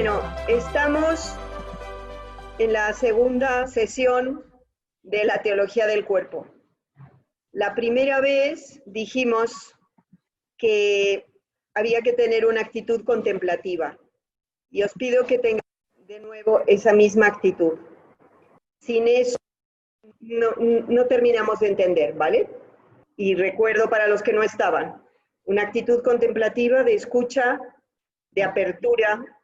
Bueno, estamos en la segunda sesión de la teología del cuerpo. La primera vez dijimos que había que tener una actitud contemplativa y os pido que tengáis de nuevo esa misma actitud. Sin eso no terminamos de entender, ¿vale? Y recuerdo para los que no estaban, una actitud contemplativa de escucha, de apertura,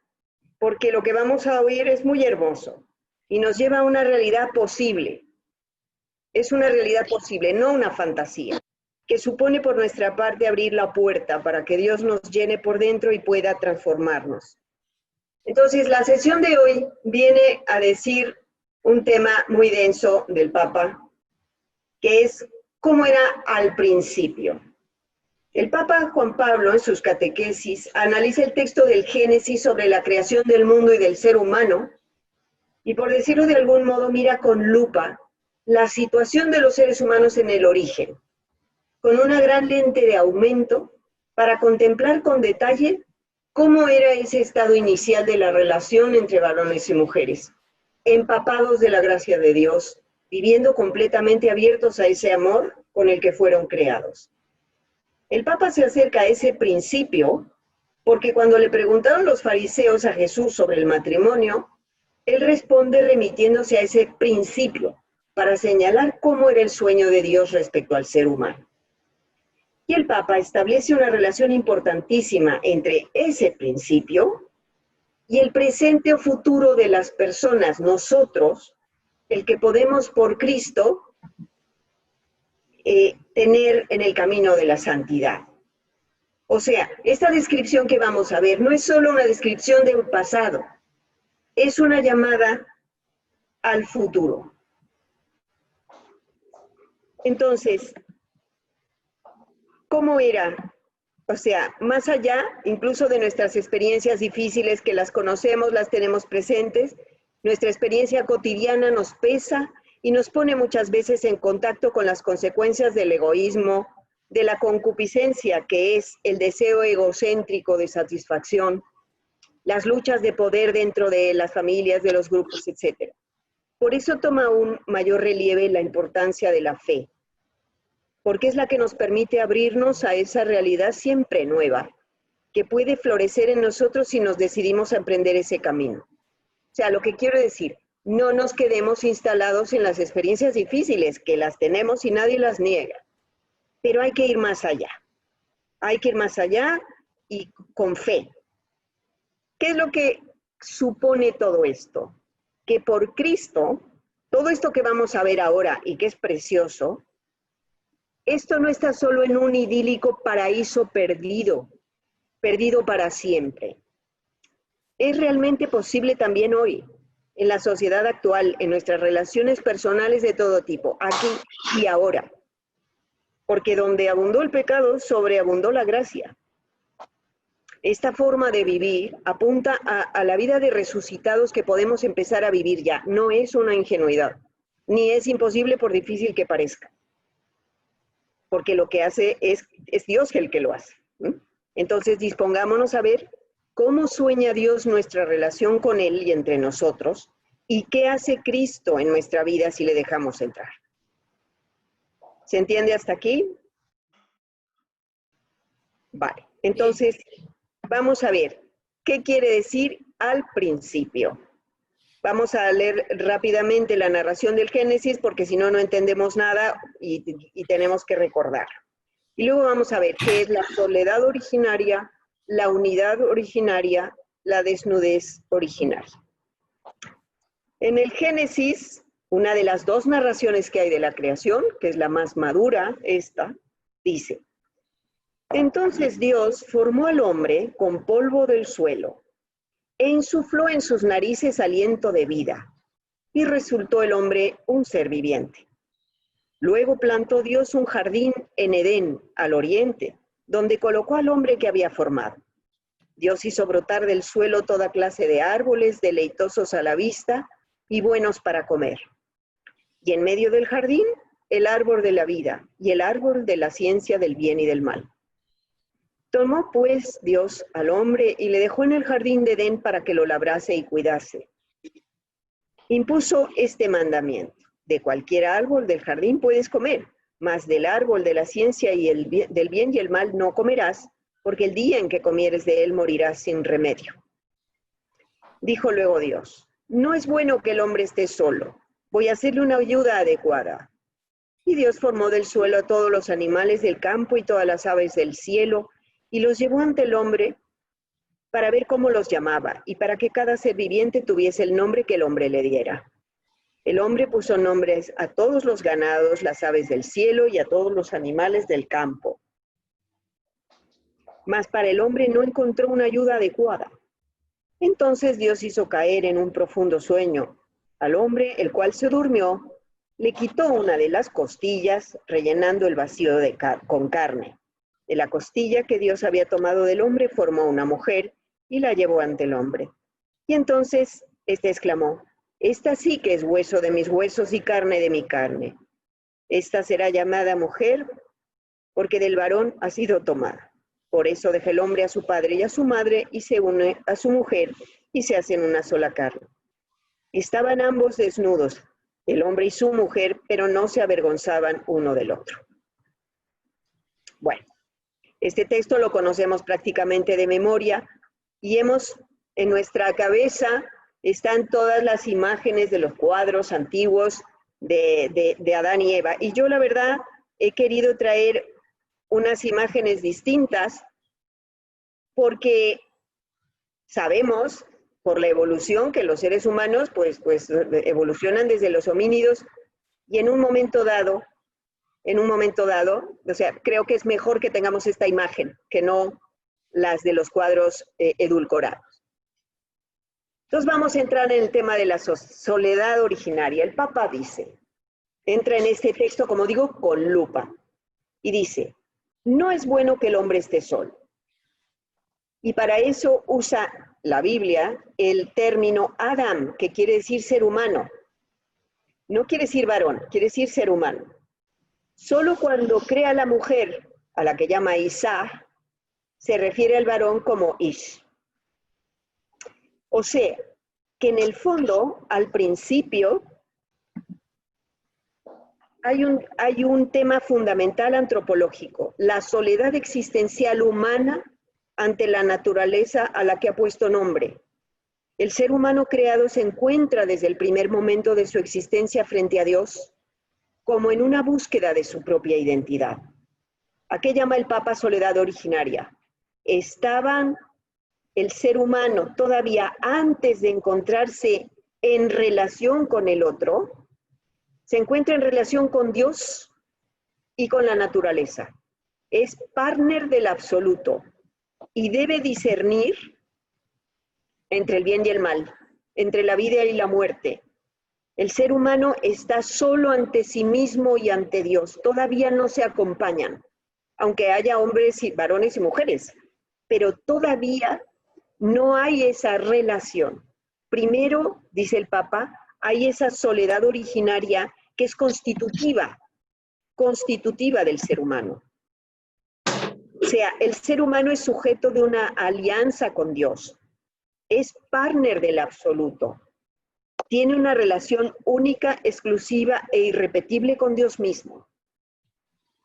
porque lo que vamos a oír es muy hermoso y nos lleva a una realidad posible. Es una realidad posible, no una fantasía, que supone por nuestra parte abrir la puerta para que Dios nos llene por dentro y pueda transformarnos. Entonces, la sesión de hoy viene a decir un tema muy denso del Papa, que es cómo era al principio. El Papa Juan Pablo, en sus catequesis, analiza el texto del Génesis sobre la creación del mundo y del ser humano, y por decirlo de algún modo, mira con lupa la situación de los seres humanos en el origen, con una gran lente de aumento para contemplar con detalle cómo era ese estado inicial de la relación entre varones y mujeres, empapados de la gracia de Dios, viviendo completamente abiertos a ese amor con el que fueron creados. El Papa se acerca a ese principio porque cuando le preguntaron los fariseos a Jesús sobre el matrimonio, él responde remitiéndose a ese principio para señalar cómo era el sueño de Dios respecto al ser humano. Y el Papa establece una relación importantísima entre ese principio y el presente o futuro de las personas, nosotros, el que podemos por Cristo tener en el camino de la santidad. O sea, esta descripción que vamos a ver no es solo una descripción de un pasado, es una llamada al futuro. Entonces, ¿cómo era? O sea, más allá incluso de nuestras experiencias difíciles que las conocemos, las tenemos presentes, nuestra experiencia cotidiana nos pesa y nos pone muchas veces en contacto con las consecuencias del egoísmo, de la concupiscencia, que es el deseo egocéntrico de satisfacción, las luchas de poder dentro de las familias, de los grupos, etc. Por eso toma un mayor relieve la importancia de la fe, porque es la que nos permite abrirnos a esa realidad siempre nueva, que puede florecer en nosotros si nos decidimos a emprender ese camino. O sea, lo que quiero decir, no nos quedemos instalados en las experiencias difíciles, que las tenemos y nadie las niega, pero hay que ir más allá. Hay que ir más allá y con fe. ¿Qué es lo que supone todo esto? Que por Cristo, todo esto que vamos a ver ahora y que es precioso, esto no está solo en un idílico paraíso perdido, perdido para siempre. Es realmente posible también hoy, en la sociedad actual, en nuestras relaciones personales de todo tipo, aquí y ahora. Porque donde abundó el pecado, sobreabundó la gracia. Esta forma de vivir apunta a la vida de resucitados que podemos empezar a vivir ya. No es una ingenuidad, ni es imposible por difícil que parezca. Porque lo que hace es Dios el que lo hace. Entonces dispongámonos a ver cómo sueña Dios nuestra relación con Él y entre nosotros, y qué hace Cristo en nuestra vida si le dejamos entrar. ¿Se entiende hasta aquí? Vale, entonces vamos a ver qué quiere decir al principio. Vamos a leer rápidamente la narración del Génesis porque si no, no entendemos nada y tenemos que recordar. Y luego vamos a ver qué es la soledad originaria, la unidad originaria, la desnudez originaria. En el Génesis, una de las dos narraciones que hay de la creación, que es la más madura, esta, dice: entonces Dios formó al hombre con polvo del suelo e insufló en sus narices aliento de vida, y resultó el hombre un ser viviente. Luego plantó Dios un jardín en Edén, al oriente, donde colocó al hombre que había formado. Dios hizo brotar del suelo toda clase de árboles, deleitosos a la vista y buenos para comer. Y en medio del jardín, el árbol de la vida y el árbol de la ciencia del bien y del mal. Tomó pues Dios al hombre y le dejó en el jardín de Edén para que lo labrase y cuidase. Impuso este mandamiento: de cualquier árbol del jardín puedes comer, mas del árbol de la ciencia y del bien y el mal no comerás, porque el día en que comieres de él morirás sin remedio. Dijo luego Dios: no es bueno que el hombre esté solo, voy a hacerle una ayuda adecuada. Y Dios formó del suelo a todos los animales del campo y todas las aves del cielo, y los llevó ante el hombre para ver cómo los llamaba, y para que cada ser viviente tuviese el nombre que el hombre le diera. El hombre puso nombres a todos los ganados, las aves del cielo y a todos los animales del campo. Mas para el hombre no encontró una ayuda adecuada. Entonces Dios hizo caer en un profundo sueño al hombre, el cual se durmió, le quitó una de las costillas, rellenando el vacío con carne. De la costilla que Dios había tomado del hombre, formó una mujer y la llevó ante el hombre. Y entonces éste exclamó: esta sí que es hueso de mis huesos y carne de mi carne. Esta será llamada mujer, porque del varón ha sido tomada. Por eso deja el hombre a su padre y a su madre, y se une a su mujer, y se hacen una sola carne. Estaban ambos desnudos, el hombre y su mujer, pero no se avergonzaban uno del otro. Bueno, este texto lo conocemos prácticamente de memoria, y en nuestra cabeza están todas las imágenes de los cuadros antiguos de Adán y Eva. Y yo, la verdad, he querido traer unas imágenes distintas porque sabemos por la evolución que los seres humanos pues evolucionan desde los homínidos, y en un momento dado, o sea, creo que es mejor que tengamos esta imagen que no las de los cuadros edulcorados. Entonces vamos a entrar en el tema de la soledad originaria. El Papa dice, entra en este texto, como digo, con lupa, y dice: no es bueno que el hombre esté solo. Y para eso usa la Biblia el término Adam, que quiere decir ser humano. No quiere decir varón, quiere decir ser humano. Solo cuando crea la mujer, a la que llama Isá, se refiere al varón como Ish. O sea, que en el fondo, al principio, hay un tema fundamental antropológico: la soledad existencial humana ante la naturaleza a la que ha puesto nombre. El ser humano creado se encuentra desde el primer momento de su existencia frente a Dios como en una búsqueda de su propia identidad. ¿A qué llama el Papa soledad originaria? Estaban el ser humano todavía antes de encontrarse en relación con el otro, se encuentra en relación con Dios y con la naturaleza. Es partner del absoluto y debe discernir entre el bien y el mal, entre la vida y la muerte. El ser humano está solo ante sí mismo y ante Dios. Todavía no se acompañan, aunque haya hombres y varones y mujeres, pero todavía no hay esa relación. Primero, dice el Papa, hay esa soledad originaria que es constitutiva del ser humano. O sea, el ser humano es sujeto de una alianza con Dios, es partner del absoluto, tiene una relación única, exclusiva e irrepetible con Dios mismo.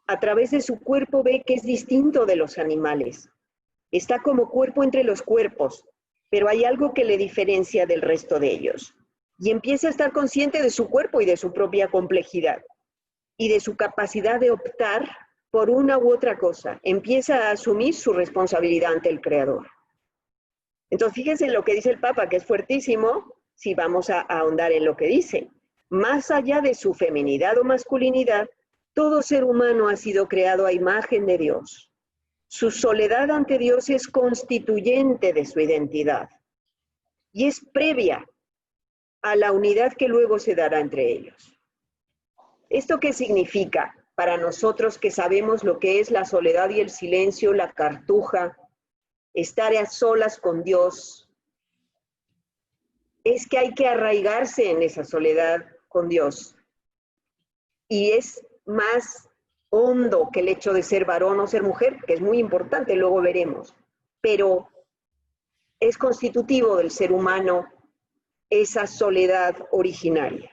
A través de su cuerpo ve que es distinto de los animales. Está como cuerpo entre los cuerpos, pero hay algo que le diferencia del resto de ellos. Y empieza a estar consciente de su cuerpo y de su propia complejidad, y de su capacidad de optar por una u otra cosa. Empieza a asumir su responsabilidad ante el Creador. Entonces, fíjense en lo que dice el Papa, que es fuertísimo, si vamos a ahondar en lo que dice. Más allá de su feminidad o masculinidad, todo ser humano ha sido creado a imagen de Dios. Su soledad ante Dios es constituyente de su identidad y es previa a la unidad que luego se dará entre ellos. ¿Esto qué significa para nosotros que sabemos lo que es la soledad y el silencio, la cartuja, estar a solas con Dios? Es que hay que arraigarse en esa soledad con Dios. Y es más hondo que el hecho de ser varón o ser mujer, que es muy importante, luego veremos, pero es constitutivo del ser humano esa soledad originaria.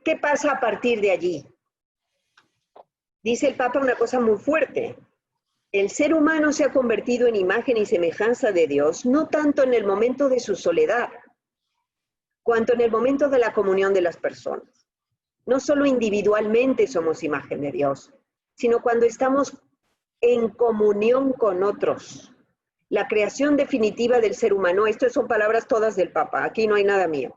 ¿Qué pasa a partir de allí? Dice el Papa una cosa muy fuerte. El ser humano se ha convertido en imagen y semejanza de Dios, no tanto en el momento de su soledad, cuanto en el momento de la comunión de las personas. No solo individualmente somos imagen de Dios, sino cuando estamos en comunión con otros. La creación definitiva del ser humano, estas son palabras todas del Papa, aquí no hay nada mío.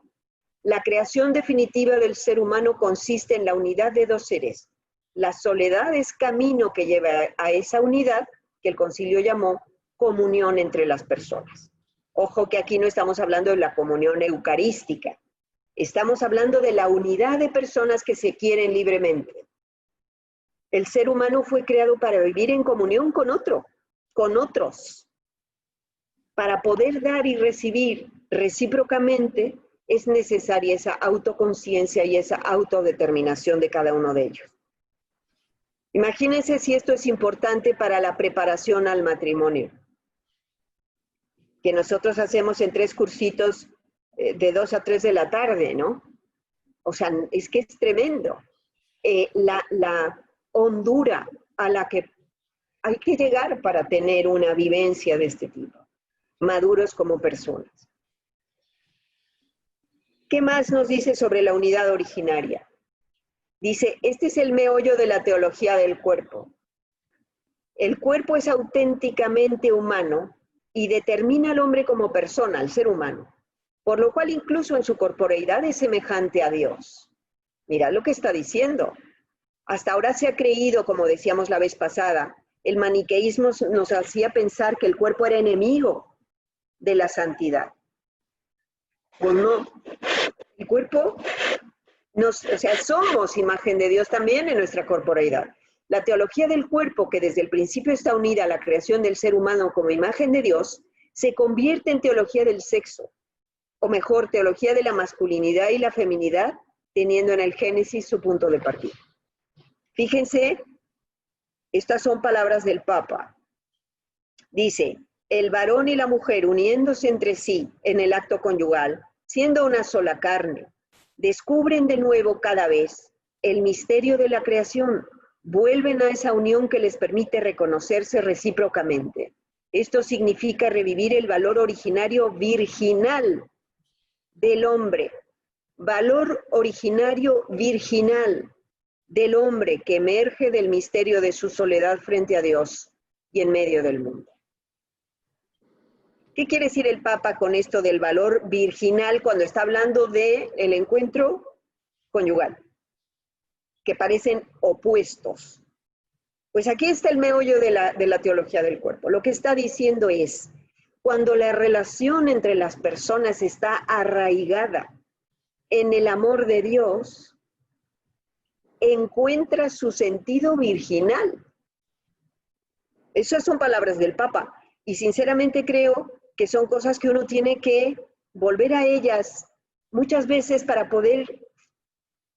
La creación definitiva del ser humano consiste en la unidad de dos seres. La soledad es camino que lleva a esa unidad que el concilio llamó comunión entre las personas. Ojo que aquí no estamos hablando de la comunión eucarística. Estamos hablando de la unidad de personas que se quieren libremente. El ser humano fue creado para vivir en comunión con otros. Para poder dar y recibir recíprocamente es necesaria esa autoconciencia y esa autodeterminación de cada uno de ellos. Imagínense si esto es importante para la preparación al matrimonio, que nosotros hacemos en 3 cursitos de 2 a 3 de la tarde, ¿no? O sea, es que es tremendo. La hondura a la que hay que llegar para tener una vivencia de este tipo, maduros como personas. ¿Qué más nos dice sobre la unidad originaria? Dice, este es el meollo de la teología del cuerpo. El cuerpo es auténticamente humano y determina al hombre como persona, al ser humano, por lo cual incluso en su corporeidad es semejante a Dios. Mira lo que está diciendo. Hasta ahora se ha creído, como decíamos la vez pasada, el maniqueísmo nos hacía pensar que el cuerpo era enemigo de la santidad. Pues no, el cuerpo, somos imagen de Dios también en nuestra corporeidad. La teología del cuerpo, que desde el principio está unida a la creación del ser humano como imagen de Dios, se convierte en teología del sexo, o mejor, teología de la masculinidad y la feminidad, teniendo en el Génesis su punto de partida. Fíjense, estas son palabras del Papa. Dice, el varón y la mujer uniéndose entre sí en el acto conyugal, siendo una sola carne, descubren de nuevo cada vez el misterio de la creación, vuelven a esa unión que les permite reconocerse recíprocamente. Esto significa revivir el valor originario virginal del hombre, valor originario virginal del hombre que emerge del misterio de su soledad frente a Dios y en medio del mundo. ¿Qué quiere decir el Papa con esto del valor virginal cuando está hablando del encuentro conyugal? Que parecen opuestos. Pues aquí está el meollo de la teología del cuerpo. Lo que está diciendo es, cuando la relación entre las personas está arraigada en el amor de Dios, encuentra su sentido virginal. Esas son palabras del Papa. Y sinceramente creo que son cosas que uno tiene que volver a ellas muchas veces para poder,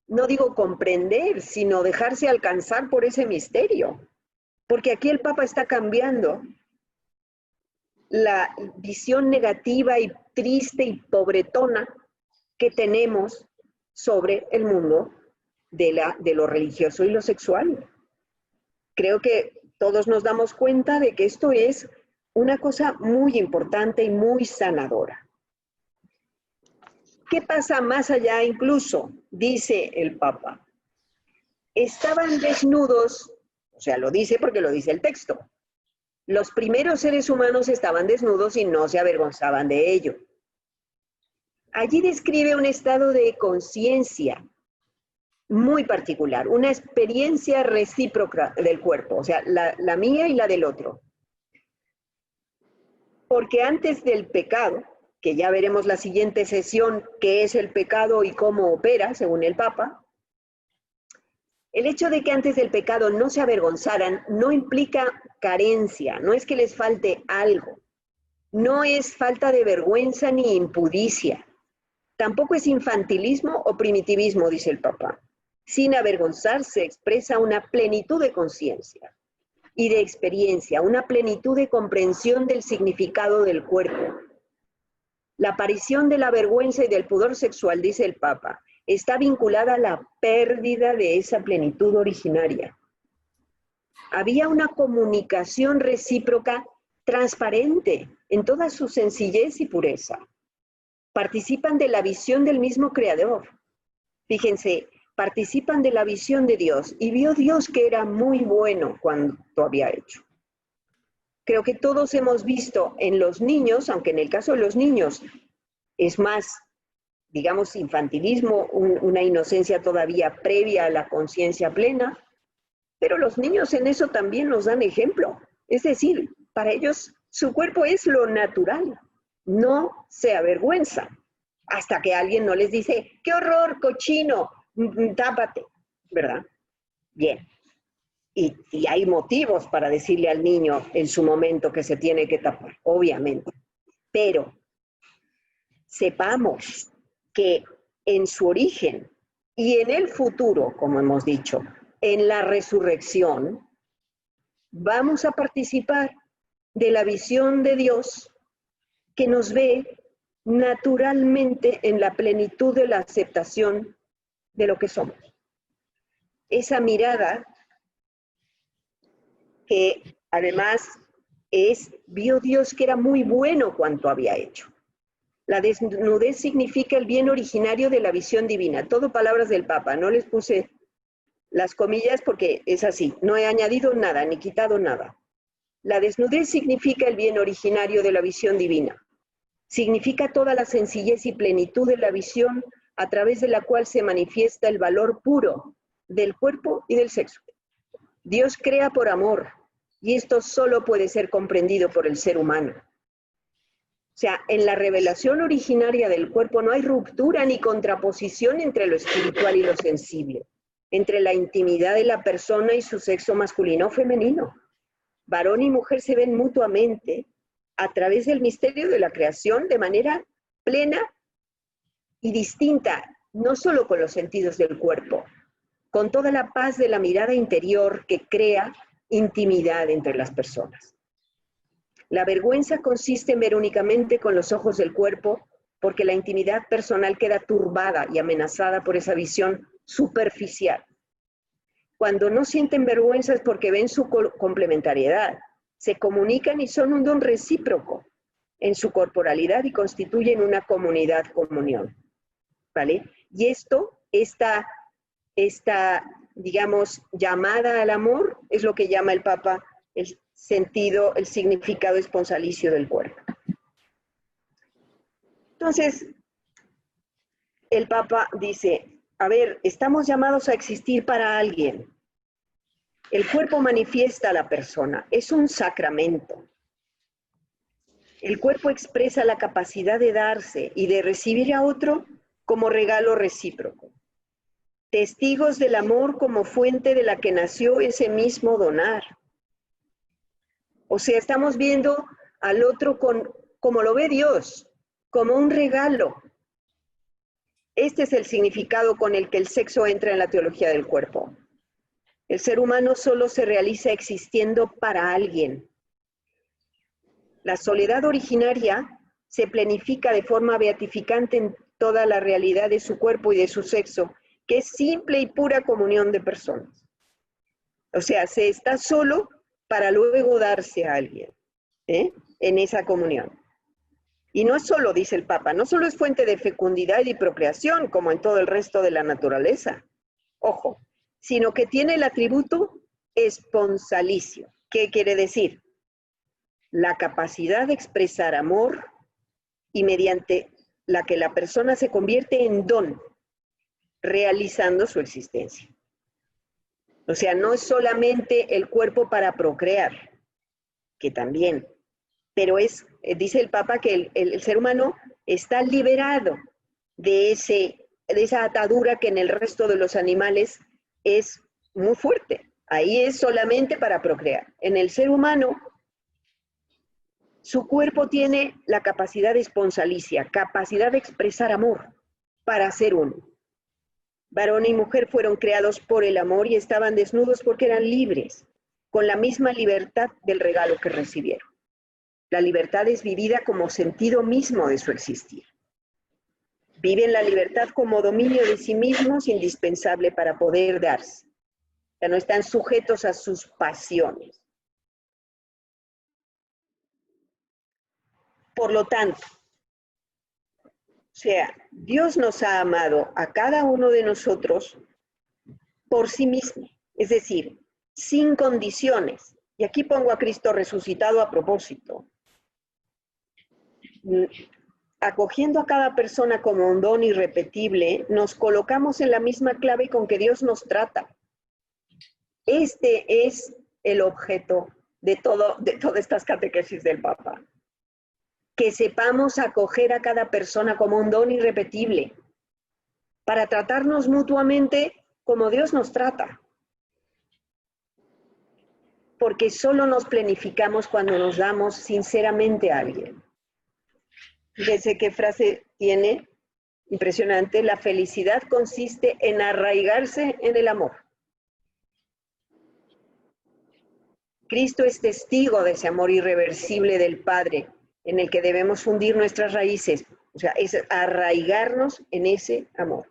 no digo comprender, sino dejarse alcanzar por ese misterio. Porque aquí el Papa está cambiando la visión negativa y triste y pobretona que tenemos sobre el mundo de lo religioso y lo sexual. Creo que todos nos damos cuenta de que esto es una cosa muy importante y muy sanadora. ¿Qué pasa más allá incluso? Dice el Papa. Estaban desnudos, o sea, lo dice porque lo dice el texto. Los primeros seres humanos estaban desnudos y no se avergonzaban de ello. Allí describe un estado de conciencia muy particular, una experiencia recíproca del cuerpo, o sea, la mía y la del otro. Porque antes del pecado, que ya veremos la siguiente sesión, qué es el pecado y cómo opera, según el Papa, el hecho de que antes del pecado no se avergonzaran no implica carencia, no es que les falte algo, no es falta de vergüenza ni impudicia, tampoco es infantilismo o primitivismo, dice el Papa. Sin avergonzarse, expresa una plenitud de conciencia y de experiencia, una plenitud de comprensión del significado del cuerpo. La aparición de la vergüenza y del pudor sexual, dice el Papa, está vinculada a la pérdida de esa plenitud originaria. Había una comunicación recíproca transparente en toda su sencillez y pureza. Participan de la visión del mismo Creador. Fíjense, participan de la visión de Dios y vio Dios que era muy bueno cuando había hecho. Creo que todos hemos visto en los niños, aunque en el caso de los niños es más, digamos, infantilismo, una inocencia todavía previa a la conciencia plena, pero los niños en eso también nos dan ejemplo. Es decir, para ellos su cuerpo es lo natural, no se avergüenzan, hasta que alguien no les dice, ¡qué horror, cochino! Tápate, ¿verdad? Bien. Y hay motivos para decirle al niño en su momento que se tiene que tapar, obviamente. Pero sepamos que en su origen y en el futuro, como hemos dicho, en la resurrección, vamos a participar de la visión de Dios que nos ve naturalmente en la plenitud de la aceptación de lo que somos. Esa mirada que además vio Dios que era muy bueno cuanto había hecho. La desnudez significa el bien originario de la visión divina. Todo palabras del Papa, no les puse las comillas porque es así, no he añadido nada ni quitado nada. La desnudez significa el bien originario de la visión divina. Significa toda la sencillez y plenitud de la visión a través de la cual se manifiesta el valor puro del cuerpo y del sexo. Dios crea por amor y esto solo puede ser comprendido por el ser humano. O sea, en la revelación originaria del cuerpo no hay ruptura ni contraposición entre lo espiritual y lo sensible, entre la intimidad de la persona y su sexo masculino o femenino. Varón y mujer se ven mutuamente a través del misterio de la creación de manera plena y distinta, no solo con los sentidos del cuerpo, con toda la paz de la mirada interior que crea intimidad entre las personas. La vergüenza consiste en ver únicamente con los ojos del cuerpo, porque la intimidad personal queda turbada y amenazada por esa visión superficial. Cuando no sienten vergüenza es porque ven su complementariedad, se comunican y son un don recíproco en su corporalidad y constituyen una comunidad-comunión, ¿vale? Y esta, digamos, llamada al amor es lo que llama el Papa el sentido, el significado esponsalicio del cuerpo. Entonces, el Papa dice, a ver, estamos llamados a existir para alguien. El cuerpo manifiesta a la persona, es un sacramento. El cuerpo expresa la capacidad de darse y de recibir a otro como regalo recíproco. Testigos del amor como fuente de la que nació ese mismo donar. O sea, estamos viendo al otro como lo ve Dios, como un regalo. Este es el significado con el que el sexo entra en la teología del cuerpo. El ser humano solo se realiza existiendo para alguien. La soledad originaria se planifica de forma beatificante en toda la realidad de su cuerpo y de su sexo, que es simple y pura comunión de personas. O sea, se está solo para luego darse a alguien, en esa comunión. Y no es solo, dice el Papa, no solo es fuente de fecundidad y de procreación, como en todo el resto de la naturaleza, ojo, sino que tiene el atributo esponsalicio. ¿Qué quiere decir? La capacidad de expresar amor y mediante la que la persona se convierte en don, realizando su existencia. O sea, no es solamente el cuerpo para procrear, que también, pero dice el Papa que el ser humano está liberado de esa atadura que en el resto de los animales es muy fuerte. Ahí es solamente para procrear. En el ser humano, su cuerpo tiene la capacidad esponsalicia, capacidad de expresar amor para ser uno. Varón y mujer fueron creados por el amor y estaban desnudos porque eran libres, con la misma libertad del regalo que recibieron. La libertad es vivida como sentido mismo de su existir. Viven la libertad como dominio de sí mismos, indispensable para poder darse. Ya no están sujetos a sus pasiones. Por lo tanto, Dios nos ha amado a cada uno de nosotros por sí mismo, es decir, sin condiciones. Y aquí pongo a Cristo resucitado a propósito. Acogiendo a cada persona como un don irrepetible, nos colocamos en la misma clave con que Dios nos trata. Este es el objeto de todas estas catequesis del Papa. Que sepamos acoger a cada persona como un don irrepetible, para tratarnos mutuamente como Dios nos trata. Porque solo nos planificamos cuando nos damos sinceramente a alguien. Fíjense qué frase tiene, impresionante: la felicidad consiste en arraigarse en el amor. Cristo es testigo de ese amor irreversible del Padre, en el que debemos fundir nuestras raíces, o sea, es arraigarnos en ese amor.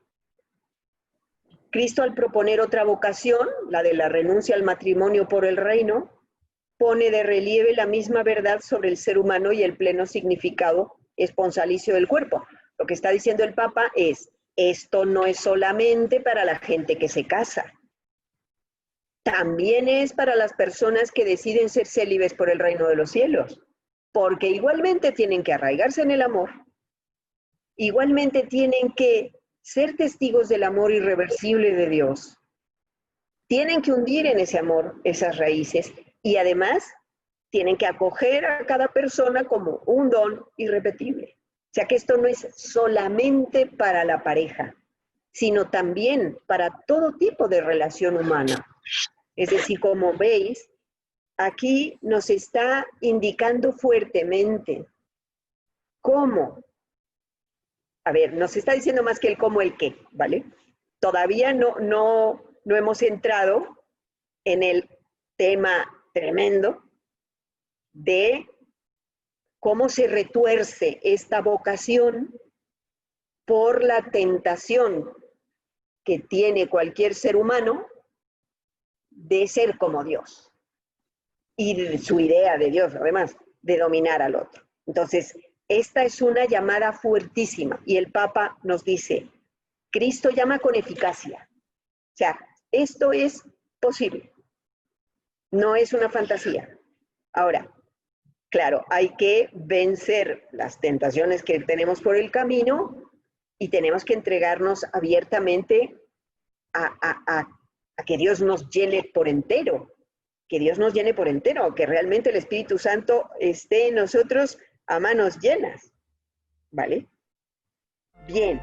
Cristo, al proponer otra vocación, la de la renuncia al matrimonio por el reino, pone de relieve la misma verdad sobre el ser humano y el pleno significado esponsalicio del cuerpo. Lo que está diciendo el Papa es: esto no es solamente para la gente que se casa, también es para las personas que deciden ser célibes por el reino de los cielos, porque igualmente tienen que arraigarse en el amor, igualmente tienen que ser testigos del amor irreversible de Dios, tienen que hundir en ese amor esas raíces y además tienen que acoger a cada persona como un don irrepetible. O sea que esto no es solamente para la pareja, sino también para todo tipo de relación humana. Es decir, como veis, aquí nos está indicando fuertemente cómo. A ver, nos está diciendo más que el cómo, el qué, ¿vale? Todavía no hemos entrado en el tema tremendo de cómo se retuerce esta vocación por la tentación que tiene cualquier ser humano de ser como Dios y de su idea de Dios, además, de dominar al otro. Entonces, esta es una llamada fuertísima y el Papa nos dice: Cristo llama con eficacia. O sea, esto es posible, no es una fantasía. Ahora, claro, hay que vencer las tentaciones que tenemos por el camino y tenemos que entregarnos abiertamente a que Dios nos llene por entero, que Dios nos llene por entero, que realmente el Espíritu Santo esté en nosotros a manos llenas, ¿vale? Bien.